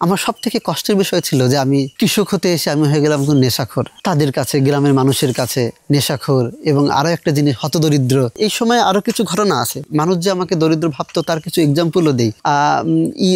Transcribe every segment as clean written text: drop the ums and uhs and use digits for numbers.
আমার সব থেকে কষ্টের বিষয় ছিল যে আমি কৃষক হতে এসে আমি হয়ে গেলাম নেশাখোর। তাদের কাছে, গ্রামের মানুষের কাছে নেশাখোর। এবং আরো একটা জিনিস, হতদরিদ্র। এই সময় আরো কিছু ঘটনা আছে, মানুষ যে আমাকে দরিদ্র ভাবতো তার কিছু এক্সাম্পলও দেই।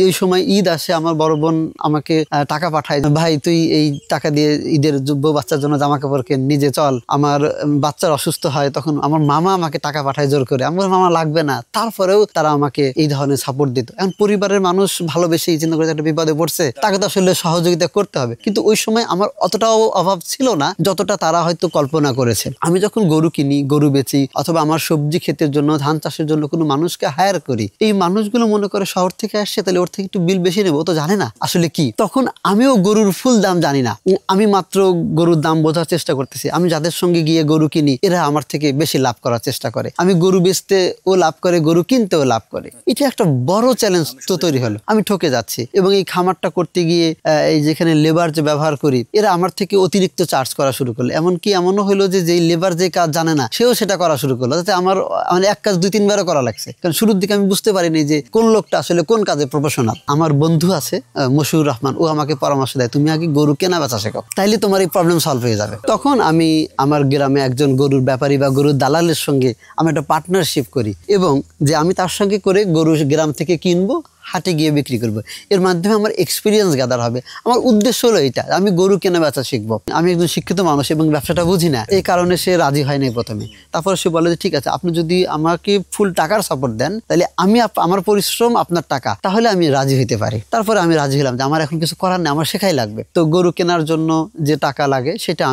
ওই সময় ঈদ আসে, আমার বড় বোন আমাকে টাকা পাঠায়, ভাই তুই এই টাকা দিয়ে ঈদের যুব্য বাচ্চার জন্য জামা কাপড় কেন, নিজে চল। আমার বাচ্চার অসুস্থ হয়, তখন আমার মামা আমাকে টাকা পাঠায় জোর করে। আমার মামা লাগবে না, তারপরেও তারা আমাকে এই ধরনের সাপোর্ট দিত। এখন পরিবারের মানুষ ভালোবেসে চিন্তা করে একটা বিপদে পড়ছে, তাকে তো আসলে সহযোগিতা করতে হবে। কিন্তু ওই সময় আমার অতটাও অভাব ছিল না যতটা তারা হয়তো কল্পনা করেছে। আমি যখন গরু কিনি, গরু বেচি, অথবা আমার সবজি ক্ষেতের জন্য, ধান চাষের জন্য কোনো মানুষকে হায়ার করি, এই মানুষগুলো মনে করে শহর থেকে আসছে, তাহলে ওর থেকে একটু বিল বেশি নেবো, তো জানে না আসলে কি। তখন আমিও গরুর ফুল দাম জানি না, আমি মাত্র গরুর দাম বোঝার চেষ্টা করতেছি। আমি যাদের সঙ্গে গিয়ে গরু কিনি, এরা আমার থেকে বেশি লাভ করার চেষ্টা করে। আমি গরু বেচতে ও লাভ করে, গরু কিনতেও লাভ করে। এটা একটা বড় চ্যালেঞ্জ তো তৈরি হলো, আমি ঠকে যাচ্ছি। এবং এই খামারটা করতে গিয়ে এই যেখানে লেবার যে ব্যবহার করি, এরা আমার থেকে অতিরিক্ত চার্জ করা শুরু করলো। এমনকি এমনও হলো যে যেই লেবার যে কাজ জানে না, সেও সেটা করা শুরু করলো। যাতে আমার মানে এক কাজ 2-3 বারও করা লাগছে, কারণ শুরুর দিকে আমি বুঝতে পারিনি যে কোন লোকটা আসলে কোন কাজে প্রফেশনাল। আমার বন্ধু আছে মশিউর রহমান, ও আমাকে পরামর্শ দেয়, তুমি আগে গরু কেনা বেচা শেখাও, তাইলে তোমার এই প্রবলেম সলভ হয়ে যাবে। তখন আমি আমার গ্রামে একজন গরুর ব্যাপারী বা গরুর দালালের সঙ্গে আমি একটা পার্টনারশিপ করি, এবং যে আমি তার সঙ্গে করে গরু গ্রাম থেকে কিনবো, হাটে গিয়ে বিক্রি করবো। এর মাধ্যমে আমার এক্সপিরিয়েন্স গ্যাদার হবে। আমার উদ্দেশ্য হলো এটা, আমি গরু কেনা বেচা শিখবো। আমি একজন শিক্ষিত মানুষ এবং ব্যবসাটা বুঝি না, এই কারণে সে রাজি হয়নি প্রথমে। তারপরে সে বলে যে ঠিক আছে, আপনি যদি আমাকে ফুল টাকার সাপোর্ট দেন, তাহলে আমি আমার পরিশ্রম আপনার টাকা, তাহলে আমি রাজি হইতে পারি। তারপরে আমি রাজি হলাম যে আমার এখন কিছু করার নেই, আমার শেখাই লাগবে। তো গরু কেনার জন্য যে টাকা লাগে সেটা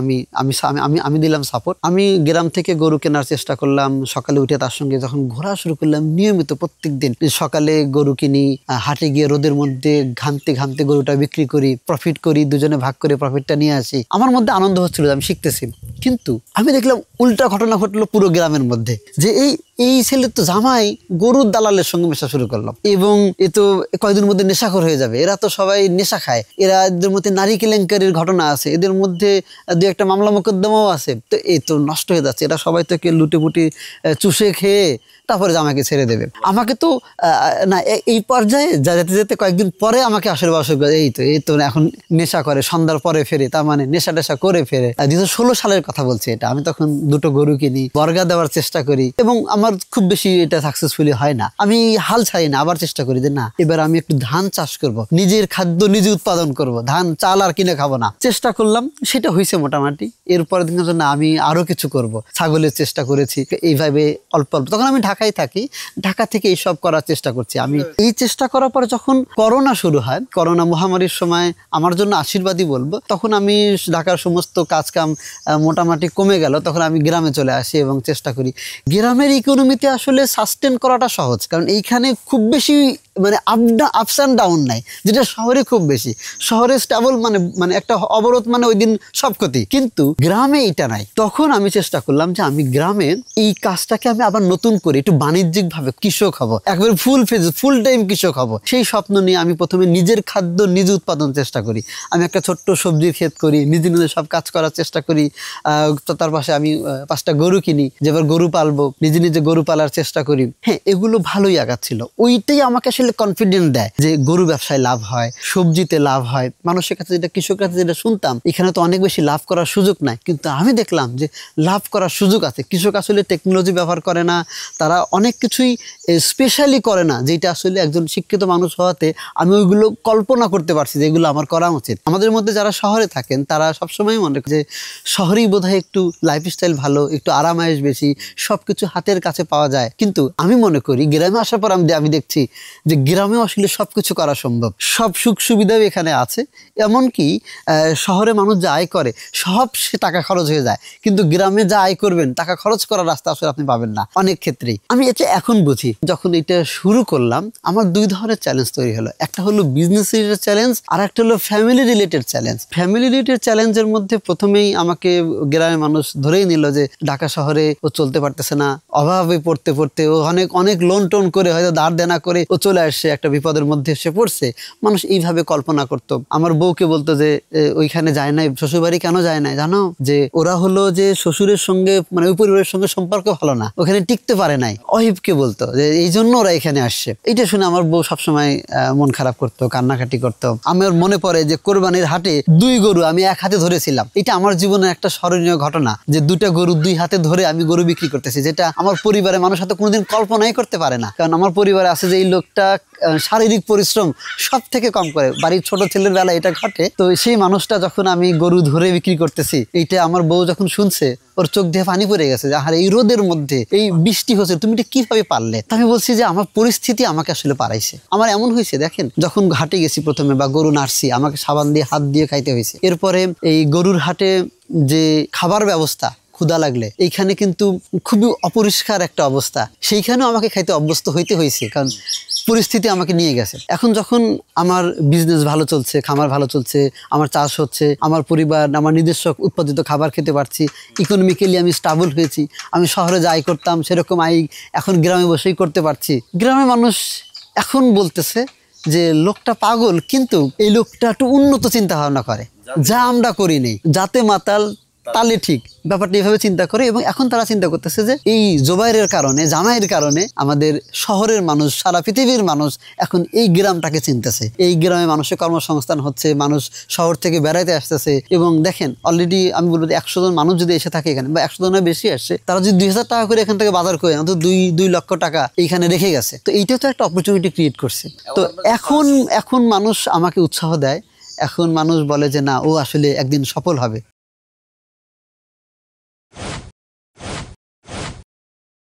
আমি দিলাম সাপোর্ট। আমি গ্রাম থেকে গরু কেনার চেষ্টা করলাম। সকালে উঠে তার সঙ্গে যখন ঘোরা শুরু করলাম নিয়মিত, প্রত্যেক দিন সকালে গরু কিনি, হাটে গিয়ে রোদের মধ্যে ঘামতে ঘামতে গরুটা বিক্রি করি, প্রফিট করি, দুজনে ভাগ করে প্রফিটটা নিয়ে আসি। আমার মধ্যে আনন্দ হচ্ছিল, আমি শিখতেছি। কিন্তু আমি দেখলাম উল্টা ঘটনা ঘটলো পুরো গ্রামের মধ্যে, যে এই ছেলে তো জামাই গরুর দালালের সঙ্গে মেশা শুরু করলাম, এবং এ তো কয়েকদিনের মধ্যে নেশাখোর হয়ে যাবে। এরা তো সবাই নেশা খায়, এদের মধ্যে নারী কেলেঙ্কারির ঘটনা আছে, এদের মধ্যে 2-1টা মামলা মোকদ্দমাও আছে। তো এই তো নষ্ট হয়ে যাচ্ছে, এরা সবাই তোকে লুটে পুটি চুষে খেয়ে তারপরে জামাইকে ছেড়ে দেবে। আমাকে তো না, এই পর্যায়ে যেতে যেতে কয়েকদিন পরে আমাকে আসলে এই তো এখন নেশা করে, সন্ধ্যার পরে ফেরে, তার মানে নেশা টেশা করে ফেরে। 2016 সালের কথা বলছি এটা। আমি তখন 2টো গরু কিনি, বর্গা দেওয়ার চেষ্টা করি, এবং আমার খুব বেশি এটা সাকসেসফুলি হয় না। আমি হাল ছাড়ি না, আবার চেষ্টা করি যে না, এবার আমি একটু ধান চাষ করব, নিজের খাদ্য নিজে উৎপাদন করব, ধান চাল আর কিনে খাবো না। চেষ্টা করলাম, সেটা হয়েছে মোটামুটি। এরপরে দিনের জন্য আমি আরো কিছু করব, ছাগলের চেষ্টা করেছি। এইভাবে অল্প অল্প, তখন আমি ঢাকায় থাকি, ঢাকা থেকে এইসব করার চেষ্টা করছি। আমি এই চেষ্টা করার পরে যখন করোনা শুরু হয়, করোনা মহামারীর সময় আমার জন্য আশীর্বাদই বলবো, তখন আমি ঢাকার সমস্ত কাজ কাম মোটামুটি কমে গেল। তখন আমি গ্রামে চলে আসি এবং চেষ্টা করি। গ্রামের ইকোনমিতে আসলে সাস্টেন করাটা সহজ, কারণ এইখানে খুব বেশি মানে আপস অ্যান্ড ডাউন নাই, যেটা শহরে খুব বেশি। শহরে স্টেবল মানে একটা অবরোধ মানে ওই দিন সব ক্ষতি, কিন্তু গ্রামে এটা নাই। তখন আমি চেষ্টা করলাম যে আমি গ্রামে এই কাজটাকে আমি আবার নতুন করে একটু বাণিজ্যিক ভাবে কৃষক হব, একবারে ফুল টাইম কৃষক হব। সেই স্বপ্ন নিয়ে আমি প্রথমে নিজের খাদ্য নিজে উৎপাদন চেষ্টা করি। আমি একটা ছোট্ট সবজির ক্ষেত করি, নিজে নিজে সব কাজ করার চেষ্টা করি। তার পাশে আমি 5টা গরু কিনি, যে এবার গরু পালবো, নিজে নিজে গরু পালার চেষ্টা করি। হ্যাঁ, এগুলো ভালোই আগাচ্ছিল। ওইটাই আমাকে আসলে কনফিডেন্স দেয় যে গরু ব্যবসায় লাভ হয়, সবজিতে লাভ হয়। মানুষের কাছে যেটা, কৃষকের কাছে যেটা শুনতাম, এখানে তো অনেক বেশি লাভ করার সুযোগ নাই, কিন্তু আমি দেখলাম যে লাভ করার সুযোগ আছে। কৃষক আসলে টেকনোলজি ব্যবহার করে না, তারা অনেক কিছুই স্পেশালি করে না, যেটা আসলে একজন শিক্ষিত মানুষ হওয়াতে আমি ওইগুলো কল্পনা করতে পারছি যে এগুলো আমার করা উচিত। আমাদের মধ্যে যারা শহরে থাকেন তারা সবসময় মনে করে যে শহরেই বোধহয় একটু লাইফস্টাইল ভালো, একটু আরামায়েশ বেশি, সবকিছু হাতের কাছে পাওয়া যায়। কিন্তু আমি মনে করি গ্রামে আসার পর আমি দেখছি যে গ্রামে আসলে সবকিছু করা সম্ভব, সব সুখ সুবিধাও এখানে আছে। এমনকি শহরে মানুষ যা আয় করে সব সে টাকা খরচ হয়ে যায়, কিন্তু গ্রামে যা আয় করবেন টাকা খরচ করার রাস্তা আসলে আপনি পাবেন না অনেক ক্ষেত্রেই। আমি এটা এখন বুঝি। যখন এটা শুরু করলাম আমার 2 ধরনের চ্যালেঞ্জ তৈরি হলো। একটা হলো বিজনেস রিলেটেড চ্যালেঞ্জ, আর একটা হলো family related challenge. Family related চ্যালেঞ্জের মধ্যে প্রথমেই আমাকে গ্রামের মানুষ ধরেই নিল যে ঢাকা শহরে ও চলতে পারতেছে না, অভাবে পড়তে ও অনেক লোন টোন করে হয়তো ধার দেনা করে ও চলে চলে আসছে, একটা বিপদের মধ্যে এসে পড়ছে, মানুষ এইভাবে কল্পনা করতো। আমার বউকে বলতো যে ওইখানে যায় নাই, শ্বশুরবাড়ি কেন যায় নাই জানো, যে ওরা হলো যে শ্বশুরের সঙ্গে মানে ওই পরিবারের সঙ্গে সম্পর্ক ভালো না, ওখানে টিকতে পারে নাই। অহিবকে বলতো যে এই জন্য ওরা এখানে আসছে। এটা শুনে আমার বউ সবসময় মন খারাপ করতো, কান্নাকাটি করতো। আমার মনে পড়ে যে কোরবানির হাটে 2 গরু আমি এক হাতে ধরেছিলাম। এটা আমার জীবনের একটা স্মরণীয় ঘটনা, যে 2টা গরু 2 হাতে ধরে আমি গরু বিক্রি করতেছি, যেটা আমার পরিবারের মানুষ হয়তো কোনোদিন কল্পনাই করতে পারে না। কারণ আমার পরিবারে আছে যে এই লোকটা শারীরিক পরিশ্রম সব থেকে কম করে, বাড়ির ছোট ছেলের বেলা এটা ঘটে। তো সেই মানুষটা যখন আমি গরু ধরে বিক্রি করতেছি, এইটা আমার বউ যখন শুনছে, ওর চোখ দিয়ে পানি পড়ে গেছে, যে আর এই রোদের মধ্যে এই বৃষ্টি হচ্ছে, তুমি এটা কিভাবে পারলে? আমি বলছি যে আমার পরিস্থিতি আমাকে আসলে পারাইছে। আমার এমন হয়েছে, দেখেন, যখন ঘাটে গেছি প্রথমে বা গরু নাড়ছি, আমাকে সাবান দিয়ে হাত দিয়ে খাইতে হয়েছে। এরপরে এই গরুর হাটে যে খাবার ব্যবস্থা, ক্ষুধা লাগলে এইখানে কিন্তু খুবই অপরিষ্কার একটা অবস্থা, সেইখানেও আমাকে খাইতে অভ্যস্ত হইতে হয়েছে, কারণ পরিস্থিতি আমাকে নিয়ে গেছে। এখন যখন আমার বিজনেস ভালো চলছে, খামার ভালো চলছে, আমার চাষ হচ্ছে, আমার পরিবার আমার নিজস্ব উৎপাদিত খাবার খেতে পারছি, ইকোনমিক্যালি আমি স্টেবল হয়েছি, আমি শহরে যা আয় করতাম সেরকম আয় এখন গ্রামে বসেই করতে পারছি। গ্রামের মানুষ এখন বলতেছে যে লোকটা পাগল, কিন্তু এই লোকটা একটু উন্নত চিন্তা ভাবনা করে, যা আমরা করি নেই, যাতে মাতাল তালে ঠিক, ব্যাপারটা এইভাবে চিন্তা করে। এবং এখন তারা চিন্তা করতেছে যে এই জোবাইরের কারণে, জামাইয়ের কারণে আমাদের শহরের মানুষ, সারা পৃথিবীর মানুষ এখন এই গ্রামটাকে চিনতেছে। এই গ্রামে মানুষের কর্মসংস্থান হচ্ছে, মানুষ শহর থেকে বেড়াইতে আসতেছে। এবং দেখেন, অলরেডি আমি বলবো যে 100 জন মানুষ যদি এসে থাকে এখানে, বা 100 জনের বেশি আসছে, তারা যদি 2000 টাকা করে এখান থেকে বাজার করে, অন্তত 2 লক্ষ টাকা এইখানে রেখে গেছে। তো এইটাও তো একটা অপরচুনিটি ক্রিয়েট করছে। তো এখন মানুষ আমাকে উৎসাহ দেয়, এখন মানুষ বলে যে না, ও আসলে একদিন সফল হবে।